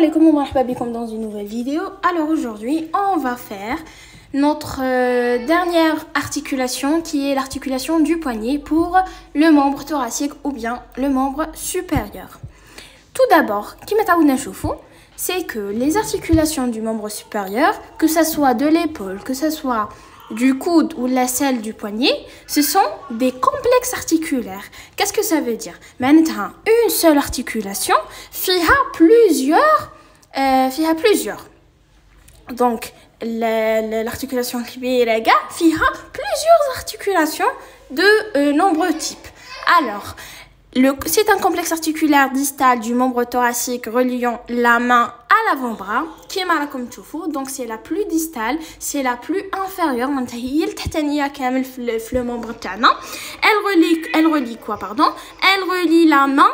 alaikum wa marhaba bikum dans une nouvelle vidéo. Alors aujourd'hui, on va faire notre dernière articulation qui est l'articulation du poignet pour le membre thoracique ou bien le membre supérieur. Tout d'abord, c'est que les articulations du membre supérieur, que ce soit de l'épaule, que ce soit du coude ou la selle du poignet, ce sont des complexes articulaires. Qu'est-ce que ça veut dire? Maintenant, une seule articulation, fiha plusieurs. Donc, l'articulation kibiraga, fiha plusieurs articulations de nombreux types. Alors, c'est un complexe articulaire distal du membre thoracique reliant la main à l'avant-bras. Donc c'est la plus distale, c'est la plus inférieure. Le membre elle relie quoi, pardon? Elle relie la main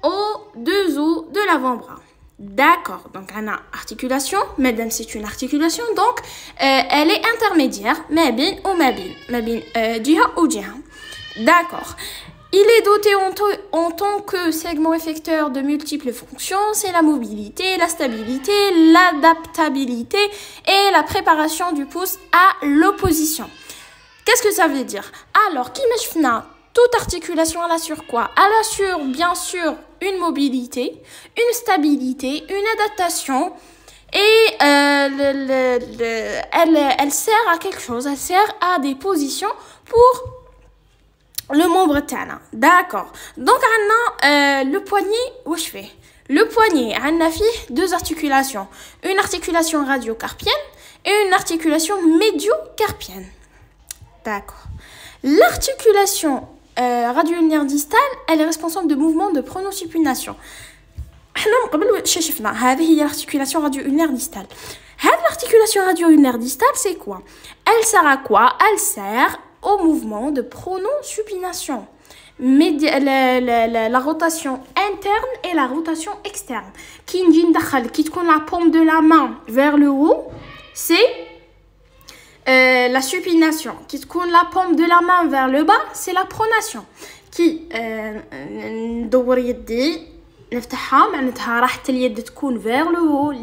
aux deux os de l'avant-bras. D'accord, donc on a articulation, madame c'est une articulation, donc elle est intermédiaire, mabin ou mabin, jiha ou jiha. D'accord. Il est doté en tant que segment effecteur de multiples fonctions, c'est la mobilité, la stabilité, l'adaptabilité et la préparation du pouce à l'opposition. Qu'est-ce que ça veut dire? Alors, toute articulation, elle assure quoi? Elle assure bien sûr une mobilité, une stabilité, une adaptation et elle sert à quelque chose, elle sert à des positions pour le membre tana. D'accord. Donc, on a le poignet, où je fais? Le poignet, on a deux articulations. Une articulation radiocarpienne et une articulation médiocarpienne. D'accord. L'articulation radio-ulnaire distale, elle est responsable de mouvements de pronosupination. L'articulation radio-ulnaire distale. L'articulation radio-ulnaire distale, c'est quoi? Elle sert à quoi? Elle sert au mouvement de pronosupination. La rotation interne et la rotation externe. Qui la paume de la main vers le haut, c'est la supination. Qui la paume de la main vers le bas, c'est la pronation. Qui ندور يدي نفتحها معناتها راحت اليد تكون vers le haut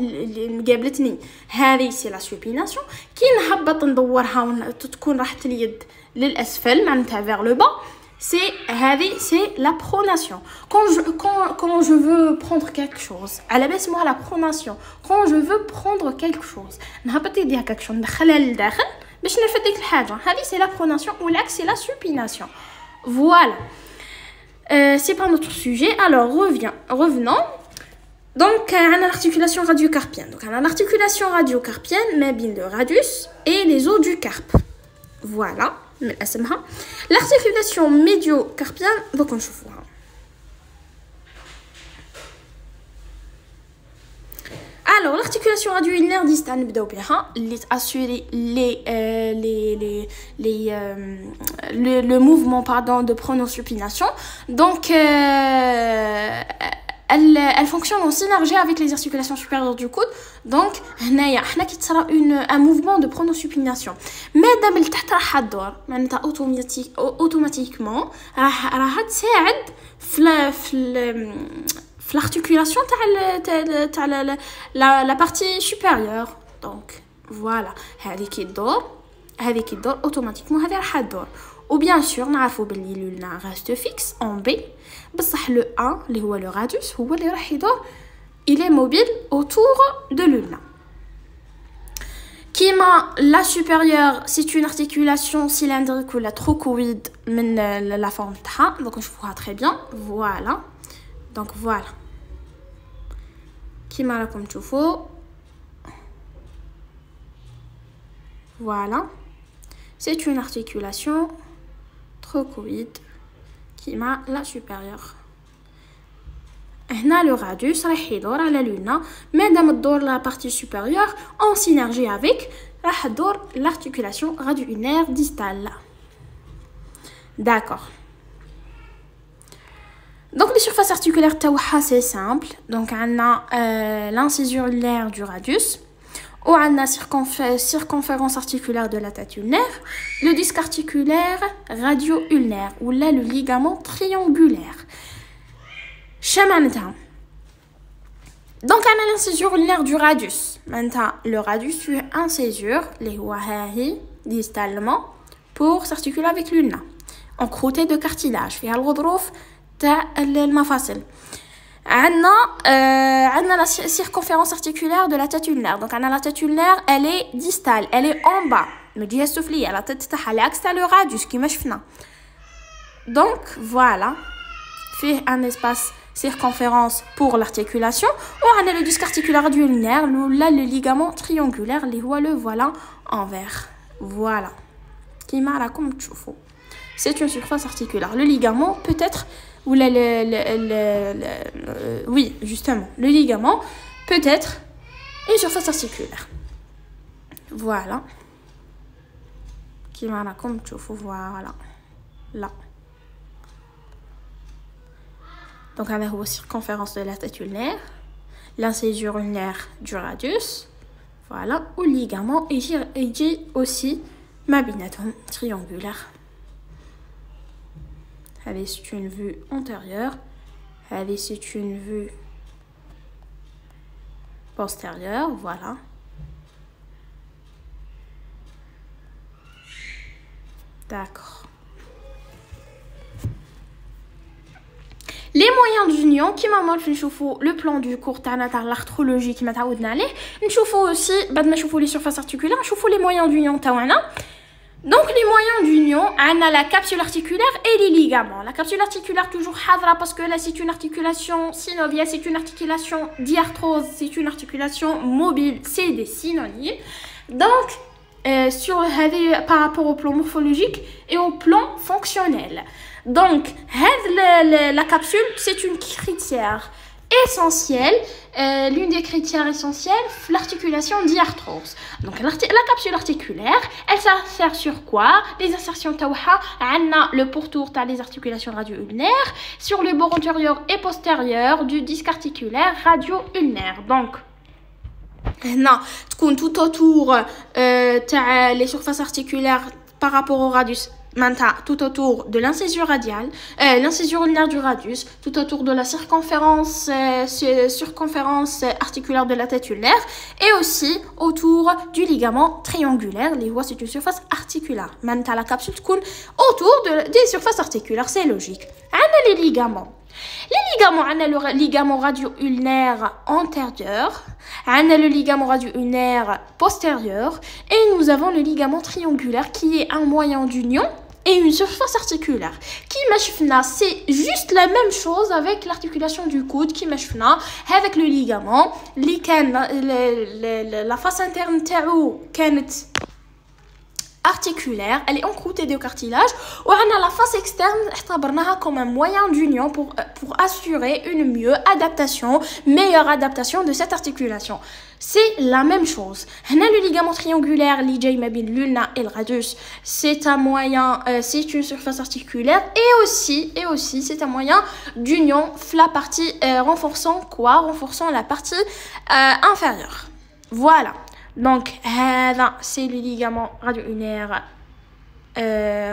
مقابلتني هذه c'est la supination. كي نهبط ندورها تكون راحت اليد للأسفل معناتها vers le bas, c'est la pronation. Quand je veux prendre quelque chose, à la base moi la pronation, quand je veux prendre quelque chose نهبط يدي هكاك شو ندخلها للداخل باش نرفد ديك الحاجه, هذه c'est la pronation ou l'axe c'est la supination. Voilà. C'est pas notre sujet. Alors revenons. Donc on a l'articulation radiocarpienne. Donc on a l'articulation radiocarpienne mais bien le radius et les os du carpe. Voilà. L'articulation médiocarpienne, donc on voit. Alors l'articulation radio-ulnaire distale اللي assurer le mouvement de pronosupination. Donc elle fonctionne en synergie avec les articulations supérieures du coude. Donc un mouvement de pronosupination. مادام لتحت راح تدور معناتها automatiquement راح تساعد في l'articulation تاع la partie supérieure. Donc voilà, هذه كي تدور automatiquement هذه راح تدور. Ou bien sûr نعرفوا باللي l'ulna reste fixe en B, بصح le 1 اللي هو le radius هو اللي راح يدور, il est mobile autour de l'ulna. Kima, la supérieure, c'est une articulation cylindrique ou la trochoïde من la forme تاعها. Donc je vois très bien. Voilà. Donc voilà. Kima راكم تشوفوا. Voilà. C'est une articulation trochoïde qui m'a la supérieure. هنا le radius راح يدور على l'ulna. مادام تدور la partie supérieure en synergie avec راح تدور l'articulation radio-ulnaire distale. D'accord. Donc les surfaces articulaires تاعها c'est simple. Donc on a l'incisure ulnaire du radius. Ou on a circonférence articulaire de la tête ulnaire, le disque articulaire radio-ulnaire ou là le ligament triangulaire. Donc on a l'incisure ulnaire du radius. Maintenant le radius c'est une incisure اللي هو هاهي distalement pour s'articuler avec l'ulna. En croûté de cartilage فيها الغضروف تاع المفاصل. عندنا la circonférence articulaire de la tête ulnaire. Donc la tête ulnaire elle est distale, elle est en bas. من الجهة السفلية la tête تاعها العكس تاع le radius كيما شفنا. Donc voilà, fait un espace circonférence pour l'articulation. On a le disque articulaire du ulnaire, là le ligament triangulaire, اللي هو le volant envers. Voilà. كيما راكم تشوفوا. C'est une surface articulaire. Le ligament peut être ou oui, justement, le ligament peut être une surface articulaire. Voilà. كيما راكم تشوفوا voilà. Là. Donc, on a la circonférence de la tête ulnaire, l'incisure ulnaire du radius, voilà, ou le ligament, et dit aussi ma binatum triangulaire. Allez, c'est une vue antérieure, allez, c'est une vue postérieure, voilà. D'accord. Les moyens d'union qui m'amènent le plan du cours de l'arthrologie qui m'a تعودنا نشوفوا aussi بعد ما نشوفوا les surfaces articulaires نشوفوا les moyens d'union تاعنا. Donc les moyens d'union on a la capsule articulaire et les ligaments. La capsule articulaire toujours حاضرة parce que là c'est une articulation synoviale, c'est une articulation diarthrose, c'est une articulation mobile, c'est des synonymes. Donc par rapport au plan morphologique et au plan fonctionnel. Donc, la capsule, c'est une critère essentielle, l'une des critères essentielles, l'articulation diarthrose. Donc, la capsule articulaire, elle sert sur quoi? Les insertions taouha, le pourtour, les articulations radio-ulnaires, sur le bord antérieur et postérieur du disque articulaire radio-ulnaire. Donc, non, tout autour les surfaces articulaires par rapport au radius. Maintenant, tout autour de l'incisure radiale, l'incisure ulnaire du radius, tout autour de la circonférence articulaire de la tête ulnaire, et aussi autour du ligament triangulaire. Les voies, c'est une surface articulaire. Maintenant, la capsule autour des surfaces articulaires, c'est logique. On a les ligaments. Les ligaments, on a le ligament radio-ulnaire antérieur, on a le ligament radio-ulnaire postérieur, et nous avons le ligament triangulaire qui est un moyen d'union et une surface articulaire. Qui machfna, c'est juste la même chose avec l'articulation du coude qui machfna avec le ligament. La face interne تاعو كانت articulaire, elle est encroûtée de cartilage. On a la face externe اعتبرناها comme un moyen d'union pour assurer une meilleure adaptation de cette articulation. C'est la même chose. Le ligament triangulaire اللي جاي ما بين l'ulna et le radius, c'est un moyen, c'est une surface articulaire et aussi c'est un moyen d'union la partie renforçant la partie inférieure. Voilà. Donc, c'est le ligament radio-ulnaire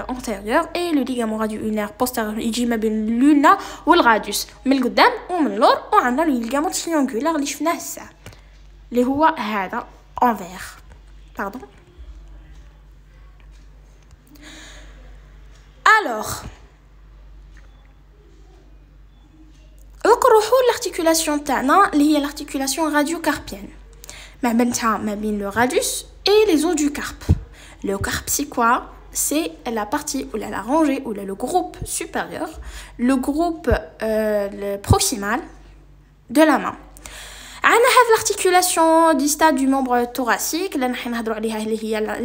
antérieur et le ligament radio-ulnaire postérieur. Il y a l'ulna ou le radius. Mais le قدام ومن l'or, on a le ligament triangulaire اللي شفناه هسه. اللي هو هذا envers. Pardon. Alors, نروحوا l'articulation تاعنا اللي هي l'articulation radiocarpienne. ما بين le radius et les os du carpe. Le carpe, c'est quoi? C'est la partie ou la rangée ou le groupe supérieur, le groupe proximal de la main. On a l'articulation distale du membre thoracique,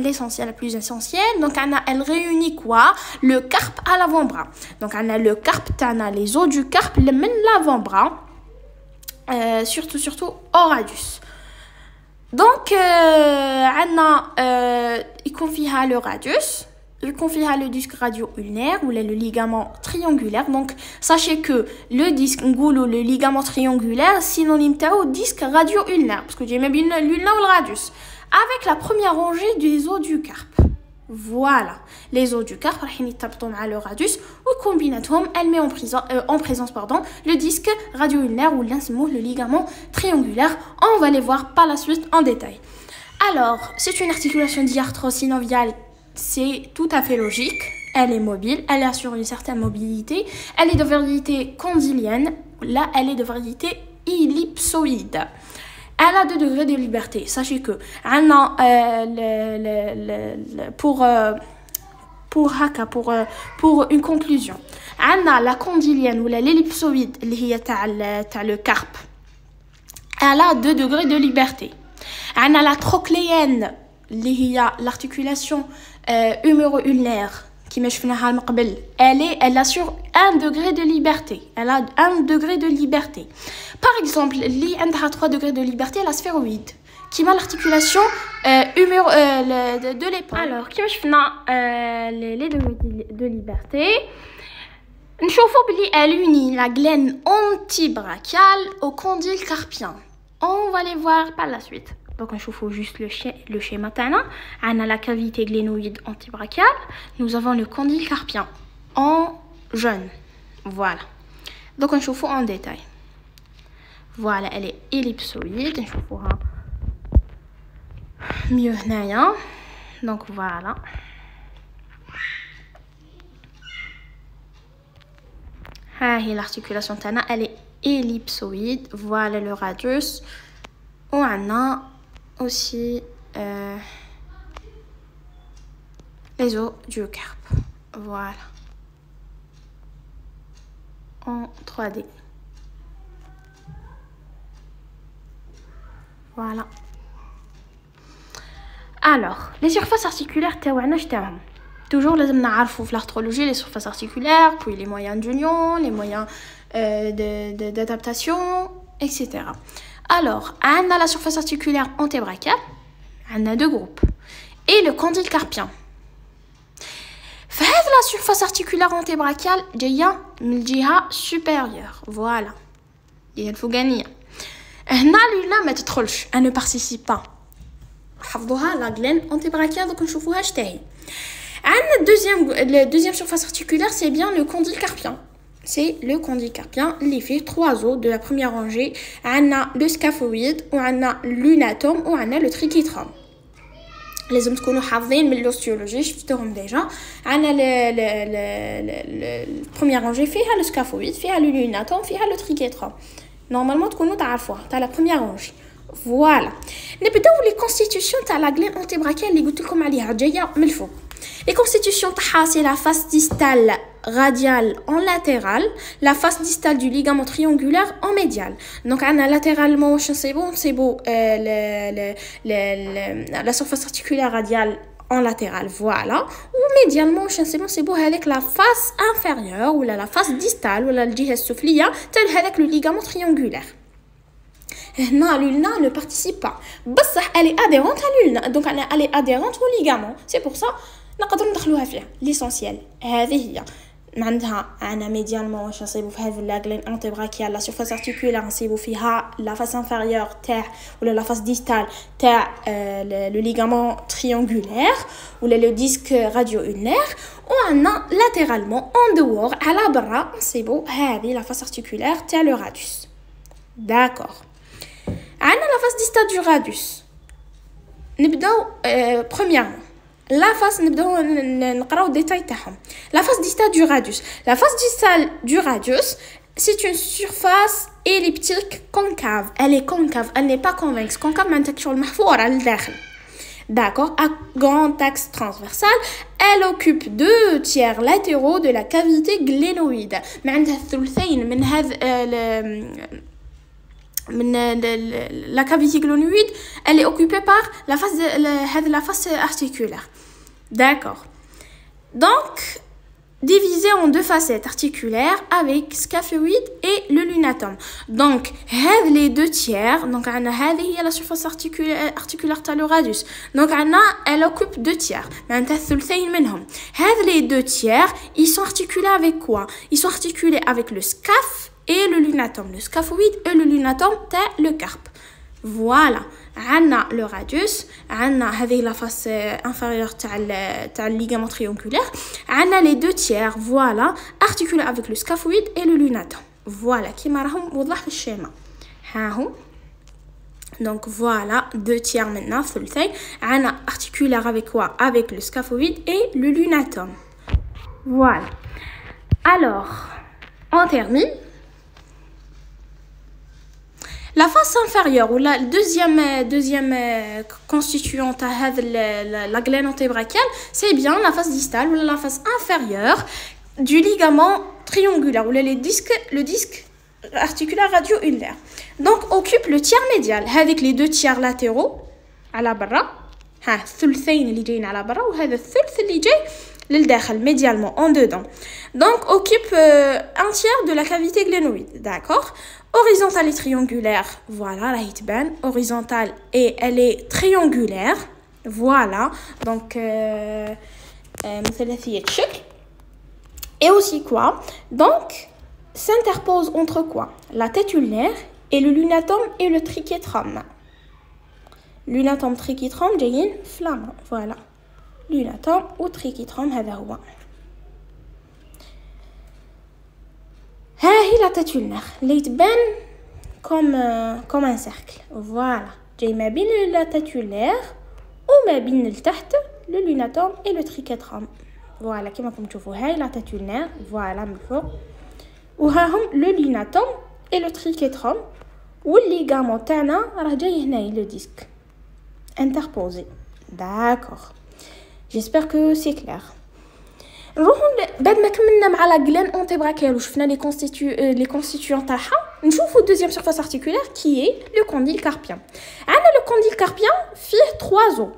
l'essentiel, la plus essentielle. Donc, elle réunit quoi? Le carpe à l'avant-bras. Donc, on a le carpe, on a les os du carpe, l'avant-bras, surtout au radius. Donc, il confie le radius, il confie le disque radio-ulnaire ou le ligament triangulaire. Donc, sachez que le disque, le ligament triangulaire, synonyme au disque radio-ulnaire, parce que j'ai même l'ulna ou le radius, avec la première rangée des os du carpe. Voilà, les os du carpe راح يتربطوا مع le radius وكومبيناتهم elle met en présence le disque radio-ulnaire ou le ligament triangulaire. On va les voir par la suite en détail. Alors, c'est une articulation diarthro-synoviale, c'est tout à fait logique. Elle est mobile, elle assure une certaine mobilité. Elle est de variété condylienne, là elle est de variété ellipsoïde. Elle a 2 degrés de liberté. Sachez que pour une conclusion, la condylienne ou l'ellipsoïde, le carpe, elle a 2 degrés de liberté. La trochléenne, l'articulation huméro-ulnaire, elle assure 1 degré de liberté. Elle a 1 degré de liberté. Par exemple, elle a 3 degrés de liberté, la sphéroïde, qui a l'articulation de l'épaule. Alors, qui les degrés de liberté, elle unit la glaine antibrachiale au condyle carpien. On va les voir par la suite. Donc, on chauffe juste le schéma. On a la cavité glénoïde antibrachiale. Nous avons le condyle carpien en jaune. Voilà. Donc, on chauffe en détail. Voilà, elle est ellipsoïde. On chauffe mieux. Donc, voilà. L'articulation tana, elle est ellipsoïde. Voilà le radius. On a aussi les os du carpe. Voilà. En 3D. Voilà. Alors, les surfaces articulaires, toujours les l'arthrologie, les surfaces articulaires, puis les moyens d'union, les moyens d'adaptation, etc. Alors, on a la surface articulaire antébrachiale, on a 2 groupes, et le condyle carpien. La surface articulaire antébrachiale, j'ai une jiha supérieure. Voilà. Il faut gagner. Elle ne participe pas. La glaine antébrachiale, donc on chauffe HTI. La deuxième surface articulaire, c'est bien le condyle carpien. C'est le condyle carpien, il fait 3 os de la première rangée. On a le scaphoïde, on a l'unatome, on a le trichétrum. Les hommes qu'on a حافظين من l'ostéologie, شفتهم déjà. On a la première rangée, فيها le scaphoïde, فيها l'unatome, فيها le trichétrum. Normalement, تكونوا تعرفوها, t'as la première rangée. Voilà. نبداو les constitutions تاع la glaine antébrachiale اللي قلت لكم عليها جايه من الفوق. Les constitutions تاعها c'est la face distale radiale en latérale, la face distale du ligament triangulaire en médial. Donc on a latéralement c'est beau la surface articulaire radiale en latérale, voilà. Ou médialement c'est beau avec la face inférieure ou la face distale ou la الجهة السفلية تاع avec le ligament triangulaire. Non, l'ulna ne participe pas. Elle est adhérente à l'ulna, donc elle est adhérente au ligament. C'est pour ça نقدر ندخلوها فيها. L'essentiel هذه هي. عندها médialement نصيبوا في هذه la glaine antébrachiale, la surface articulaire نصيبوا فيها la face inférieure تاع ولا la face distale تاع le ligament triangulaire ou le disque radio-ulnaire. وعندنا latéralement en dehors على برا نصيبوا هذه la face articulaire تاع le radius. D'accord. La face distale du radius. Premièrement, la face la face distale du radius. La face distale du radius, c'est une surface elliptique concave. Elle est concave, elle n'est pas convexe. Concave, d'accord, à grand axe transversal, elle occupe 2 tiers latéraux de la cavité glénoïde. La cavité glénoïde, elle est occupée par la face articulaire. D'accord. Donc, divisée en 2 facettes articulaires avec scaphoïde et le lunatome. Donc, les 2 tiers, donc on a la surface articulaire de le radius. Donc, elle occupe 2 tiers. Les 2 tiers, ils sont articulés avec quoi? Ils sont articulés avec le scaphe et le lunatome. Le scaphoïde et le lunatome, c'est le carpe. Voilà, on a le radius, on a la face inférieure تاع le ligament triangulaire, on a les deux tiers, voilà, articulés avec le scaphoïde et le lunatum. Voilà, كيما راهم واضح في الشيما. ها هو. Donc voilà, deux tiers maintenant, ثلثين. On a articulaire avec quoi? Avec le scaphoïde et le lunatum. Voilà. Alors, on termine. La face inférieure ou la deuxième constituant de la glène antébrachiale, c'est bien la face distale ou la face inférieure du ligament triangulaire ou le disque articulaire radio-ulnaire. Donc occupe le tiers médial avec les deux tiers latéraux à la barra. الثلثين اللي جايين على برا وهذا الثلث اللي جاي للداخل médialement en dedans. Donc occupe un tiers de la cavité glénoïde, d'accord? Horizontale et triangulaire, voilà, la hitban horizontale et elle est triangulaire, voilà. Donc مثلثية الشكل. Et aussi quoi? Donc s'interpose entre quoi? La tête ulnaire et le lunatum et le triquetrum. Lunatum triquetrum جايين flamme, voilà. Lunatum ou triquetrum هذا هو. ها هي la tête ulnaire اللي تبان comme un cercle, voilà. جاي ما بين la tête ulnaire وما بين لتحت le lunatum et le triquetrum. Voilà, كما راكم تشوفوا هاي la tête ulnaire, voilà من فوق. وها هم le lunatum et le triquetrum والليغامون تاعنا راه جاي هنايا le disque interposé. D'accord. J'espère que c'est clair. نروحوا بعد ما كملنا مع لا glène antébrachiale وشفنا les constituants تاعها نشوفوا deuxième surface articulaire qui est le condyle carpien. عندنا le condyle carpien فيه 3 os.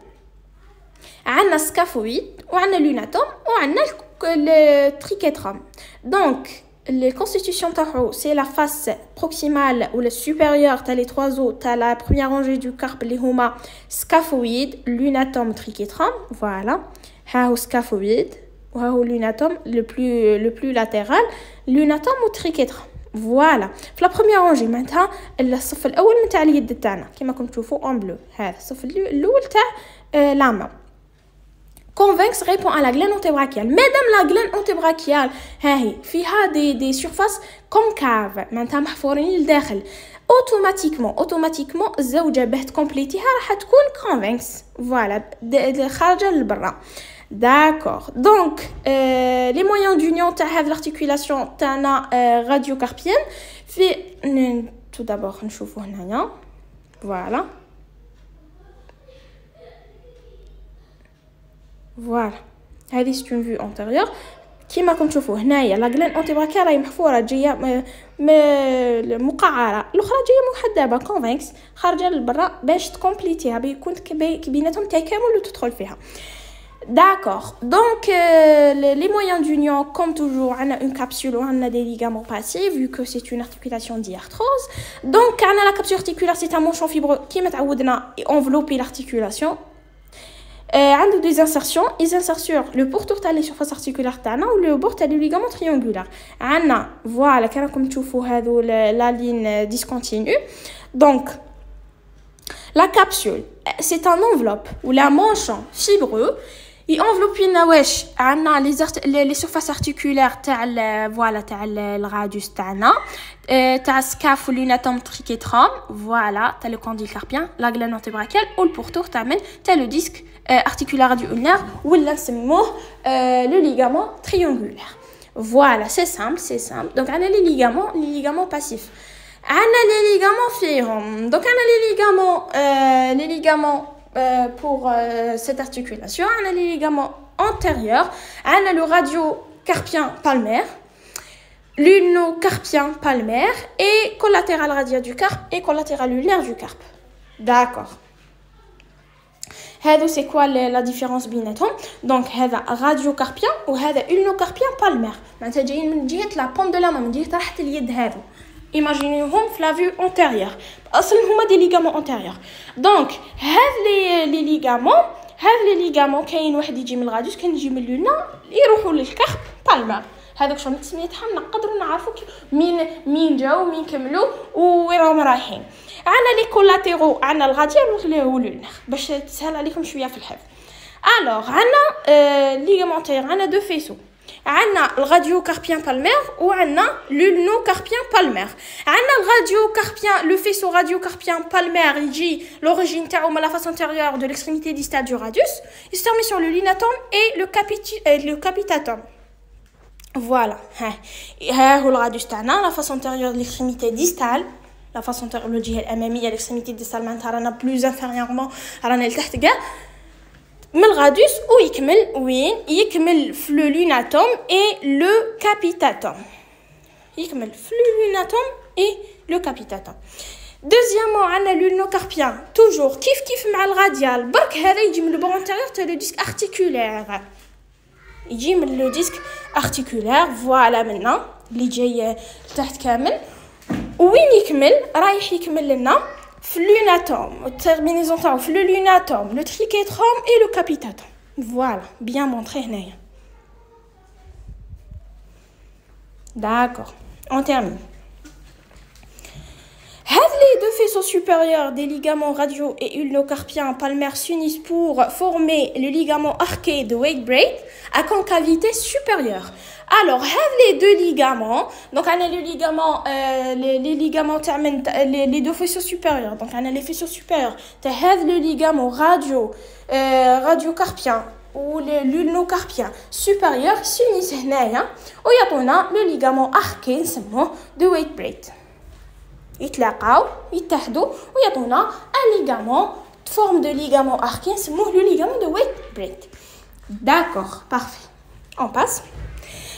عندنا scaphoïde وعندنا lunatum وعندنا le triquetrum. Donc les constitutions تاعو c'est la face proximale ou la supérieure t'as les 3 os, t'as la première rangée du carpe اللي هما scaphoïde, lunatum, triquetrum, voilà. ها هو scaphoïde وها هو lunatum le plus latéral, lunatum ou triquetrum. Voilà. في la première rangée معناتها الصف الاول من تاع اليد تاعنا كما راكم تشوفوا en bleu. هذا الصف الاول تاع la main. Convex répond à la glène antébrachiale. Mesdames, la glène antébrachiale, هاهي فيها des surfaces concaves. معناتها محفورين للداخل. automatiquement الزوجة باه تكمبليتيها راح تكون convex. Voilà, خارجة للبرا. D'accord. Donc, les moyens d'union تاع هذه l'articulation تاعنا radiocarpienne في tout d'abord نشوفوا هنايا. Voilà. Voilà. هذه c'est une vue antérieure. كيما راكم تشوفوا هنايا لا glène antébrachiale راهي محفوره جايه مقعره، الاخرى جايه محدبه كونفكس خارجه للبرا باش تكمبليتيها بيكون بيناتهم تكامل وتدخل فيها. D'accord. Donc les moyens d'union comme toujours on a une capsule ou on a des ligaments passifs vu que c'est une articulation diarthrose. Donc on a la capsule articulaire, c'est un manchon fibreux qui متعودنا envelopper l'articulation. عنده des insertions, ils insèrent sur le pourtour تاع les surfaces articulaires تاعنا ou le bord تاع le ligament triangulaire. عندنا voilà كما راكم تشوفوا هذو la ligne discontinue. Donc la capsule c'est un enveloppe ou la manchon fibreux. Il enveloppe واش عندنا les surfaces articulaires تاع voilà تاع الراديوس تاعنا تاع scaphe ou lunatum triquetrum, voilà تاع le condyle carpien, la glène antébrachiale ou le pourtour تاع le disque articulaire radio-ulnaire ولا نسموه le ligament triangulaire. Voilà, c'est simple. Donc on a les ligaments passifs. On a les ligaments فيهم. Donc on a les ligaments pour cette articulation. On a les ligaments antérieurs. On a le radiocarpien palmaire, l'ulnocarpien palmaire et collatéral radial du carpe et collatéral ulnaire du carpe. D'accord. هذا c'est quoi la différence بيناتهم؟ donc هذا radiocarpien وهذا ulnocarpien palmaire. معناتها جايين من جهه la paume de la main من جهه تحت اليد هذو. imaginez-vous la vue antérieure. اصلا هما des ligaments antérieurs. donc هذا les ligaments كاين واحد يجي من الراديوس كاين يجي من اليونا يروحوا للكارب بالمار. هذوك شنو التسميه تاعهم نقدروا نعرفوا مين جاو مين كملوا وين راهم رايحين. عندنا لي كولاتيرو، عندنا الغاديال واللونير باش تسهل عليكم شويه في الحفظ. الوغ عندنا ليغامونتير، عندنا دو فيسو، عندنا الراديو كاربيان بالمير وعندنا لولنو كاربيان بالمير. عندنا الراديو كاربيان، لو فيسو راديو كاربيان بالمير يجي لوريجين تاعو من لا فاس انتérieure de l'extrémité distale du radius. Il se termine sur le lunatum et le capitatum. Voilà. ها هو الراديوس تاعنا لا فاس انتérieure de l'extrémité distale. لا فاس انتérieure الجهه الاماميه l'extrémité distale معناتها رانا بلوز انفيريورمون، رانا لتحت كاع من الغاديوس ويكمل وين يكمل في لو لوناتوم اي لو كابيتاتوم. يكمل في لو لوناتوم اي لو كابيتاتوم. دوزيامون عندنا لونوكاربيان توجور كيف مع الغاديال، برك هذا يجي من لو بون انتيريور تاع لو ديسك ارتيكولير، يجي من لو ديسك ارتيكولير. فوالا منا اللي جاي تحت كامل وين يكمل رايح يكمل لنا في لوناتوم، التيرمينيزون تاعو في لو لوناتوم، لو تريكيتروم اي لو كابيتاتوم. فوالا بيان مونطري هنايا. داكور اون تيرمين. هاد les deux faisceaux supérieurs des ligaments radio et ulnocarpiens palmaires s'unissent pour former le ligament arqué de Waite-Braid à concavité supérieure. Alors, les deux ligaments, donc on a le ligament, les ligaments les deux faisceaux supérieurs. Donc on a les faisceaux supérieurs. Le ligament radiocarpien ou l'ulnocarpien supérieur s'unissent هنايا ويعطونا le ligament arqué نسموه de Waite-Braid. يتلاقاو يتحدوا ويعطونا un ligament forme de ligament arqué نسموه le ligament de Waite-Braid. D'accord, parfait. On passe.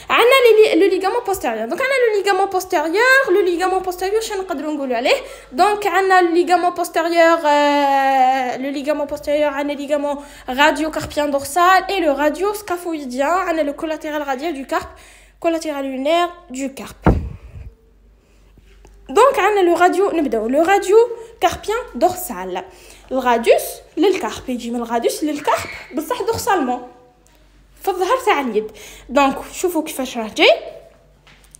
عندنا le ligament postérieur. Donc عندنا le ligament postérieur شنو نقدروا نقولوا عليه؟ donc عندنا le ligament postérieur عندنا le ligament radiocarpien dorsal et le radioscaphoïdien. عندنا le collatéral radial du carpe, collatéral lunaire du carpe. donc عندنا نبداو le radiocarpien dorsal. الراديوس للكارب يجي من الراديوس للكارب بصح دورسالمون في الظهر تاع اليد. دونك شوفوا كيفاش راه جاي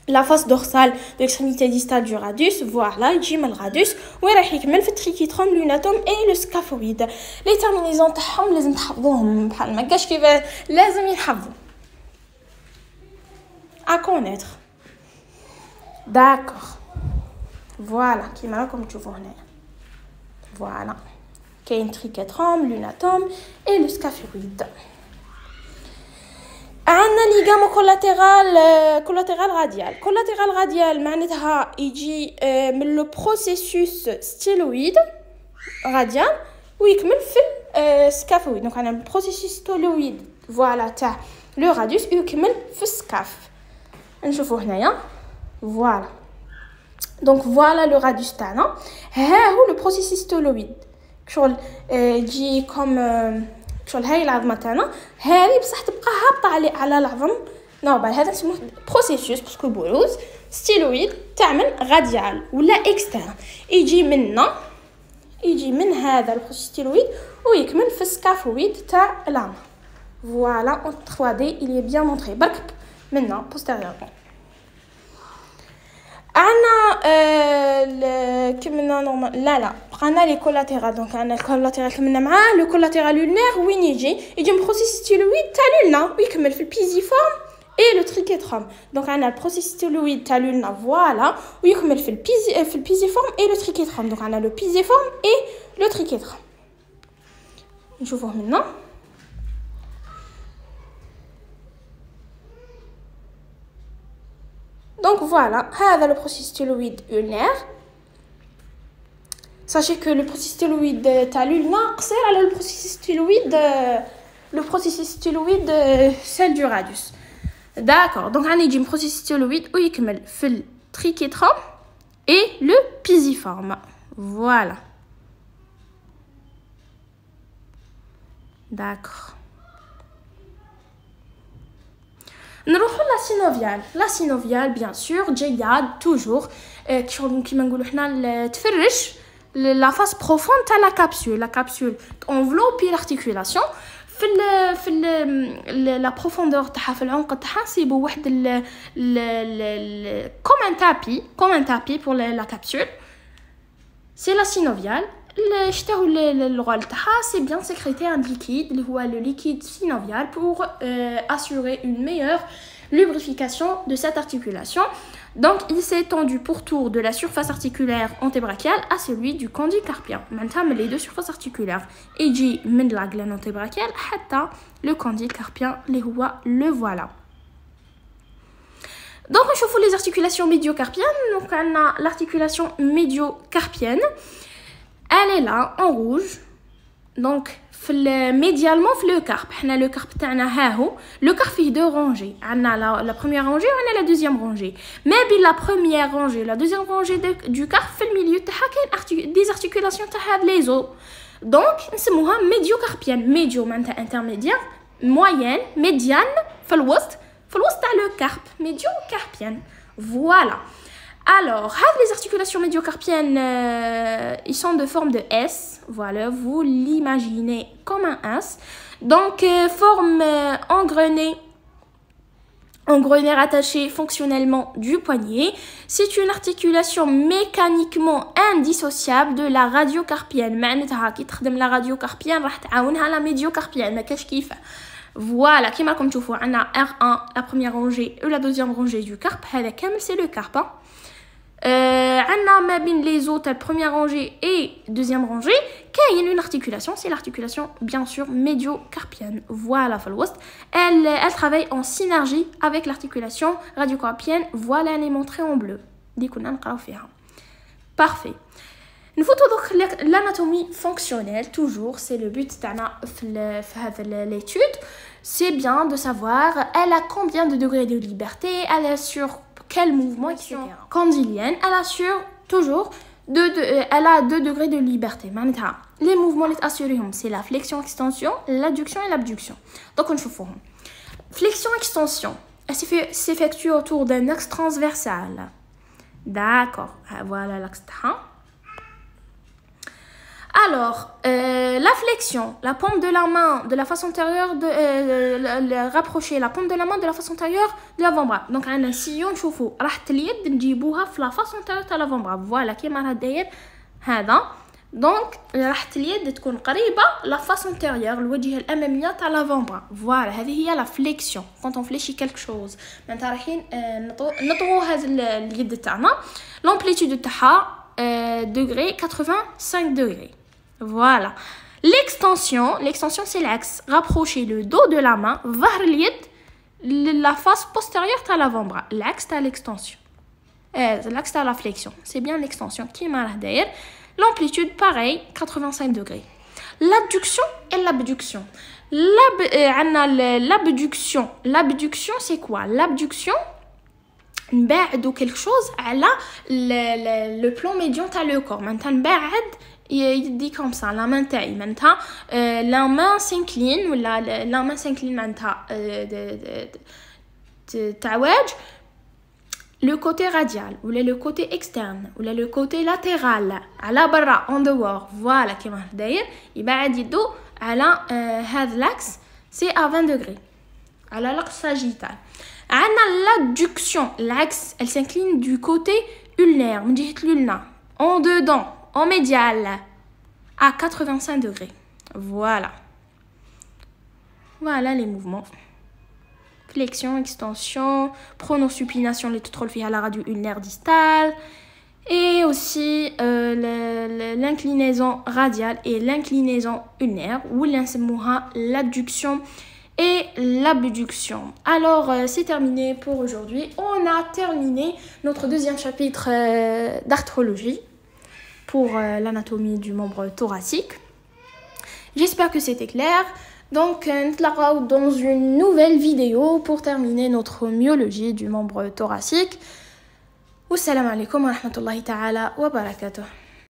لا فاس دورسال ليكستريميتي ديستال دو راديوس. فوالا يجي من الراديوس وين راح يكمل في التريكيتروم لوناتوم اي لو سكافويد. لي تيرمينيزون تاعهم لازم تحفظوهم بحال ما كاش كيف لازم ينحفظوا ا كونيتر. داكور فوالا كيما راكم تشوفوا هنايا. فوالا كاين تريكيتروم لوناتوم اي لو سكافويد. عندنا ليغامون كولاتيرال راديال معناتها يجي من لو بروسيسوس ستيلويد راديال ويكمل في السكافويد. دونك عندنا بروسيسوس ستيلويد فوالا تاع لو راديوس يكمل في السكاف. نشوفوا هنايا فوالا. دونك فوالا لو راديوس تاعنا ها هو لو بروسيسوس ستيلويد شغل يجي كوم شغل هاي العظمه تاعنا هذه بصح تبقى هابطه على العظم نورمال. هذا اسمه بروسيسوس باسكو بولوز ستيلويد تعمل راديال ولا اكسترن يجي من هذا البروسيسوس ستيلويد ويكمل في السكافويد تاع العظم. فوالا اون 3 دي il est bien montré. برك منا posteriorement عندنا كملنا نورمال لا بقينا لي كولاتيرال. دونك عندنا الكولاتيرال كملنا معاه لو كولاتيرال لونير وين يجي من بروسيس ستيلويد تاع لونا ويكمل في البيزيفورم اي لو تريكيتروم. دونك عندنا البروسيس ستيلويد تاع لونا فوالا ويكمل في البيزيفورم اي لو تريكيتروم. دونك عندنا لو بيزيفورم اي لو تريكيتروم. نشوفوه منا. Donc voilà, هذا le processus styloïde ulnaire. Sachez que le processus styloïde تاع l'ulna قصير على le processus styloïde celle du radius. D'accord. Donc on يجي processus styloïde ويكمل في le triquetrum et le pisiforme. Voilà. D'accord. نروحوا لا سينوفيال بيان سور جياد توجور كيما نقولوا حنا تفرش لا فاس بروفوند تاع لا كابسول. لا كابسول انفلوبي لارتيكولاسيون la profondeur تاعها في العمق تاعها نصيبوا واحد comme un tapis pour la capsule. C'est la synoviale. شتاهو الغول تاعها c'est bien sécréter un liquide اللي هو le liquide synovial pour assurer une meilleure lubrification de cette articulation. Donc il s'est étendu pourtour de la surface articulaire antébrachiale à celui du condyle carpien. Maintenant les deux surfaces articulaires يجي من la glande antébrachiale حتى le condyle carpien اللي هو le voilà. Donc on chauffe les articulations médiocarpiennes. Donc on a l'articulation médiocarpienne. Elle est là en rouge. Donc médialement le carpe. Le carpe تاعنا ها هو. Le carpe فيه deux rangées. On a la première rangée, on a la deuxième rangée. Mais la première rangée, la deuxième rangée du carpe في المilieu تاعها كاين des articulations تاع les os. Donc نسموها médiocarpienne. Médio معناتها intermédiaire, moyenne, médiane في الوسط تاع le carpe, médiocarpienne. Voilà. Alors, les articulations médiocarpiennes, ils sont de forme de S. Voilà, vous l'imaginez comme un S. Donc, forme engrenée rattachée fonctionnellement du poignet. C'est une articulation mécaniquement indissociable de la radiocarpienne. معناتها كي تخدم la radiocarpienne راح تعاونها la médiocarpienne. ما كاش كيف. Voilà, كيما راكم تشوفوا عندنا R1 la première rangée et la deuxième rangée du carpe. هذا كامل c'est le carpe. عندنا ما بين les os la première rangée et deuxième rangée كاين une articulation, c'est l'articulation bien sûr médiocarpienne. Voilà في الوسط. Elle travaille en synergie avec l'articulation radiocarpienne. Voilà, elle est montrée en bleu. دي كنا نقراو فيها. Parfait. نفوتو دوك l'anatomie fonctionnelle. Toujours c'est le but تاعنا في هذا l'étude. C'est bien de savoir elle a combien de degrés de liberté, elle assure quel mouvement, etc. Condylienne, elle assure toujours elle a 2 degrés de liberté. Les mouvements les assurés, c'est la flexion-extension, l'adduction et l'abduction. Donc on chauffe. Flexion-extension, elle s'effectue autour d'un axe transversal. D'accord, voilà l'axe. Alors, la flexion, la paume de la main de la face antérieure, rapprocher la paume de la main de la face antérieure de l'avant-bras. Donc, on a si on chauffe, راحت اليد نجيبوها في la face antérieure de l'avant-bras. Voilà كيما راه داير هذا. Donc, راحت اليد تكون قريبة la face antérieure, الوجه الأمامية تاع l'avant-bras. Voilà, هذه هي la flexion. Quand on fléchit quelque chose. maintenant رايحين نطوو هذا اليد تاعنا. L'amplitude تاعها degré 85 degrés. Voilà. L'extension c'est l'axe. Rapprocher le dos de la main vers la face postérieure de l'avant-bras. L'axe de l'extension. L'axe de la flexion. C'est bien l'extension qui m'a d'ailleurs. L'amplitude pareil, 85 degrés. L'adduction et l'abduction. L'abduction c'est quoi? L'abduction نبعدوا quelque chose على le plan médian تاع le corps. maintenant نبعد يدي comme ça la main تاعي معناتها la main s'incline ولا la main s'incline معناتها تعوج le côté radial ou le côté externe ou le côté latéral على برا en dehors. voilà كيما داير يبعد يدو على هذا l'axe c'est à 20 degrés على l'axe sagittal. L'adduction, l'axe, elle s'incline du côté ulnaire, en dedans, en médial, à 85 degrés. Voilà. Voilà les mouvements. Flexion, extension, pronosupination, les tutrolfis à la radio ulnaire distale. Et aussi l'inclinaison radiale et l'inclinaison ulnaire, ou l'adduction et l'abduction. Alors, c'est terminé pour aujourd'hui. On a terminé notre deuxième chapitre d'arthrologie pour l'anatomie du membre thoracique. J'espère que c'était clair. Donc, dans une nouvelle vidéo pour terminer notre myologie du membre thoracique. Wassalamu alaikum wa rahmatullahi ta'ala wa barakatuh.